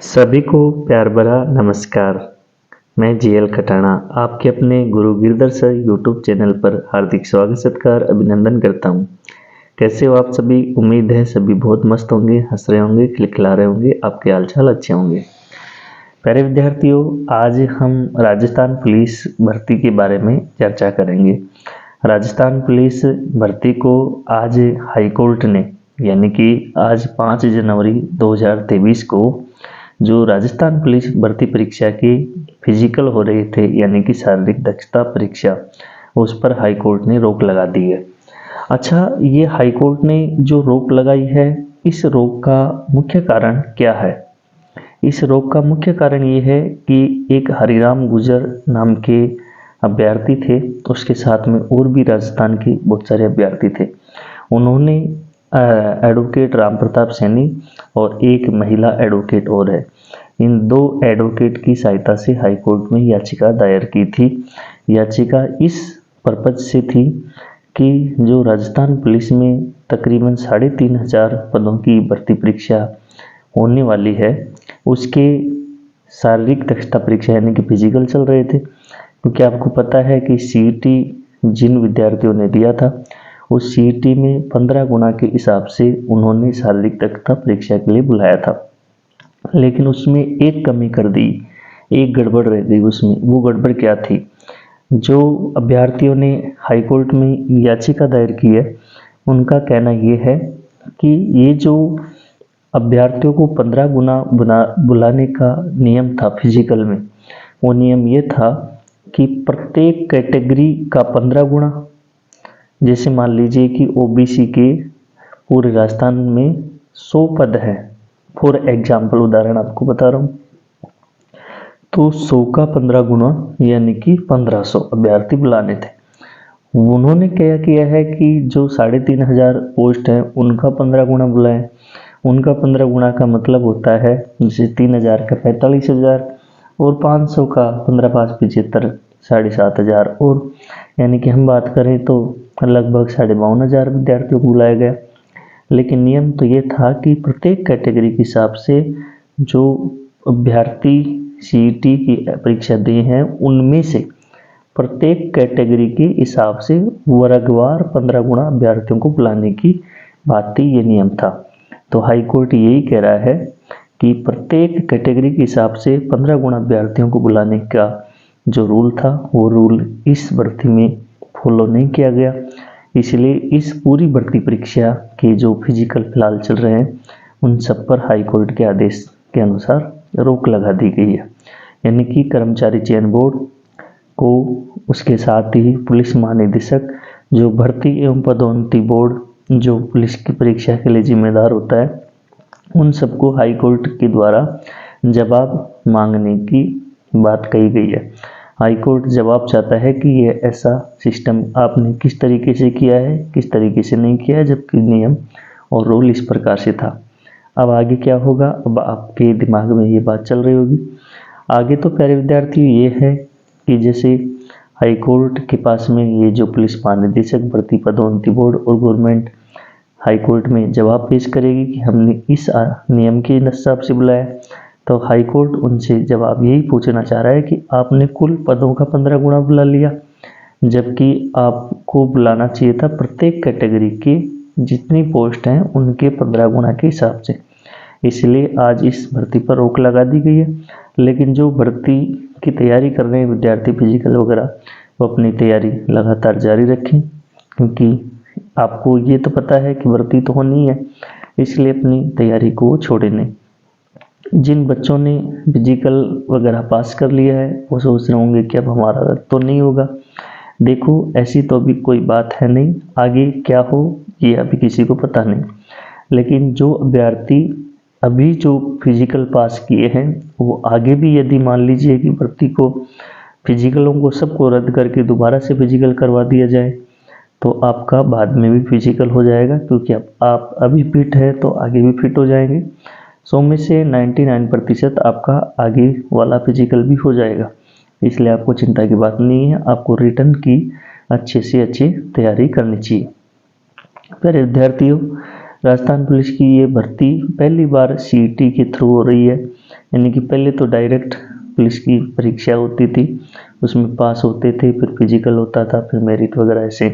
सभी को प्यार भरा नमस्कार। मैं जीएल खटाना आपके अपने गुरु गिरधर सर यूट्यूब चैनल पर हार्दिक स्वागत सत्कार अभिनंदन करता हूं। कैसे हो आप सभी? उम्मीद है सभी बहुत मस्त होंगे, हंस रहे होंगे, खिलखिला रहे होंगे, आपके हालचाल अच्छे होंगे। प्यारे विद्यार्थियों, आज हम राजस्थान पुलिस भर्ती के बारे में चर्चा करेंगे। राजस्थान पुलिस भर्ती को आज हाईकोर्ट ने यानी कि आज 5 जनवरी 2023 को जो राजस्थान पुलिस भर्ती परीक्षा की फिजिकल हो रहे थे यानी कि शारीरिक दक्षता परीक्षा, उस पर हाईकोर्ट ने रोक लगा दी है। अच्छा, ये हाईकोर्ट ने जो रोक लगाई है, इस रोक का मुख्य कारण क्या है? इस रोक का मुख्य कारण ये है कि एक हरिराम गुर्जर नाम के अभ्यर्थी थे, उसके साथ में और भी राजस्थान के बहुत सारे अभ्यर्थी थे। उन्होंने एडवोकेट राम प्रताप सैनी और एक महिला एडवोकेट और है, इन दो एडवोकेट की सहायता से हाईकोर्ट में याचिका दायर की थी। याचिका इस पर्पज से थी कि जो राजस्थान पुलिस में तकरीबन 3500 पदों की भर्ती परीक्षा होने वाली है, उसके शारीरिक दक्षता परीक्षा यानी कि फिजिकल चल रहे थे। क्योंकि आपको पता है कि सीईटी जिन विद्यार्थियों ने दिया था, उस सीईटी में 15 गुना के हिसाब से उन्होंने शारीरिक दक्षता परीक्षा के लिए बुलाया था, लेकिन उसमें एक कमी कर दी, एक गड़बड़ रह गई उसमें। वो गड़बड़ क्या थी? जो अभ्यर्थियों ने हाईकोर्ट में याचिका दायर की है, उनका कहना ये है कि ये जो अभ्यर्थियों को 15 गुना बुलाने का नियम था फिजिकल में, वो नियम ये था कि प्रत्येक कैटेगरी का 15 गुना। जैसे मान लीजिए कि ओबीसी के पूरे राजस्थान में 100 पद हैं, फॉर एग्जाम्पल उदाहरण आपको बता रहा हूँ, तो 100 का 15 गुना यानी कि 1500 अभ्यर्थी बुलाने थे। उन्होंने क्या किया है कि जो 3500 पोस्ट है उनका 15 गुना बुलाए। उनका 15 गुना का मतलब होता है जैसे 3000 का 45,000 और 500 का 15 5 75 7,500 और यानी कि हम बात करें तो लगभग 52,500 विद्यार्थियों को बुलाया गया। लेकिन नियम तो ये था कि प्रत्येक कैटेगरी के हिसाब से जो अभ्यर्थी सीईटी की परीक्षा दी हैं, उनमें से प्रत्येक कैटेगरी के हिसाब से वर्गवार 15 गुना अभ्यर्थियों को बुलाने की बात थी, ये नियम था। तो हाईकोर्ट यही कह रहा है कि प्रत्येक कैटेगरी के हिसाब से 15 गुना अभ्यर्थियों को बुलाने का जो रूल था, वो रूल इस भर्ती में फॉलो नहीं किया गया। इसलिए इस पूरी भर्ती परीक्षा के जो फिजिकल फिलहाल चल रहे हैं, उन सब पर हाईकोर्ट के आदेश के अनुसार रोक लगा दी गई है। यानी कि कर्मचारी चयन बोर्ड को, उसके साथ ही पुलिस महानिदेशक, जो भर्ती एवं पदोन्नति बोर्ड जो पुलिस की परीक्षा के लिए जिम्मेदार होता है, उन सबको हाईकोर्ट के द्वारा जवाब मांगने की बात कही गई है। हाईकोर्ट जवाब चाहता है कि ये ऐसा सिस्टम आपने किस तरीके से किया है, किस तरीके से नहीं किया है, जबकि नियम और रूल इस प्रकार से था। अब आगे क्या होगा, अब आपके दिमाग में ये बात चल रही होगी। आगे तो प्यारे विद्यार्थी ये है कि जैसे हाईकोर्ट के पास में ये जो पुलिस महानिदेशक, भर्ती पदोन्नति बोर्ड और गवर्नमेंट हाईकोर्ट में जवाब पेश करेगी कि हमने इस नियम के हिसाब से बुलाया, तो हाईकोर्ट उनसे जवाब यही पूछना चाह रहा है कि आपने कुल पदों का 15 गुना बुला लिया, जबकि आपको बुलाना चाहिए था प्रत्येक कैटेगरी के जितनी पोस्ट हैं उनके 15 गुना के हिसाब से। इसलिए आज इस भर्ती पर रोक लगा दी गई है। लेकिन जो भर्ती की तैयारी कर रहे हैं विद्यार्थी फिजिकल वगैरह, वो अपनी तैयारी लगातार जारी रखें, क्योंकि आपको ये तो पता है कि भर्ती तो होनी है, इसलिए अपनी तैयारी को छोड़े नहीं। जिन बच्चों ने फिजिकल वगैरह पास कर लिया है, वो सोच रहे होंगे कि अब हमारा तो नहीं होगा। देखो, ऐसी तो अभी कोई बात है नहीं, आगे क्या हो ये अभी किसी को पता नहीं। लेकिन जो अभ्यर्थी अभी जो फिजिकल पास किए हैं, वो आगे भी यदि मान लीजिए कि भर्ती को फिजिकलों को सबको रद्द करके दोबारा से फिजिकल करवा दिया जाए, तो आपका बाद में भी फिजिकल हो जाएगा, क्योंकि आप अभी फिट है तो आगे भी फिट हो जाएंगे। 100 में से 99% आपका आगे वाला फिजिकल भी हो जाएगा। इसलिए आपको चिंता की बात नहीं है, आपको रिटर्न की अच्छे से अच्छी तैयारी करनी चाहिए। प्यारे विद्यार्थियों, राजस्थान पुलिस की ये भर्ती पहली बार सीईटी के थ्रू हो रही है। यानी कि पहले तो डायरेक्ट पुलिस की परीक्षा होती थी, उसमें पास होते थे, फिर फिजिकल होता था, फिर मेरिट वगैरह ऐसे।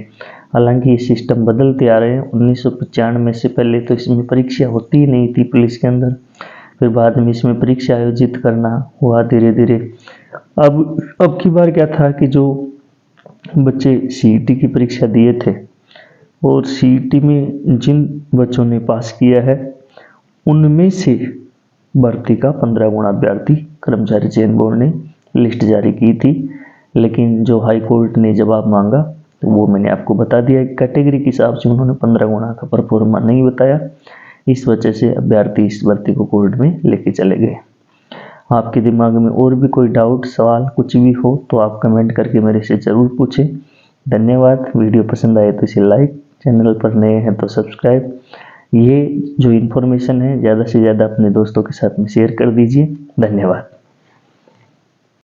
हालांकि ये सिस्टम बदलते आ रहे हैं। 1995 से पहले तो इसमें परीक्षा होती ही नहीं थी पुलिस के अंदर, फिर बाद में इसमें परीक्षा आयोजित करना हुआ धीरे धीरे। अब की बार क्या था कि जो बच्चे सीईटी की परीक्षा दिए थे और सीईटी में जिन बच्चों ने पास किया है उनमें से भर्ती का 15 गुना अभ्यर्थी कर्मचारी चयन बोर्ड ने लिस्ट जारी की थी, लेकिन जो हाई कोर्ट ने जवाब मांगा तो वो मैंने आपको बता दिया। कैटेगरी के हिसाब से उन्होंने 15 गुना का परफॉर्मा नहीं बताया, इस वजह से अभ्यर्थी इस भर्ती को कोर्ट में लेके चले गए। आपके दिमाग में और भी कोई डाउट, सवाल कुछ भी हो तो आप कमेंट करके मेरे से ज़रूर पूछें। धन्यवाद। वीडियो पसंद आए तो इसे लाइक, चैनल पर नए हैं तो सब्सक्राइब। ये जो इन्फॉर्मेशन है ज़्यादा से ज़्यादा अपने दोस्तों के साथ में शेयर कर दीजिए। धन्यवाद।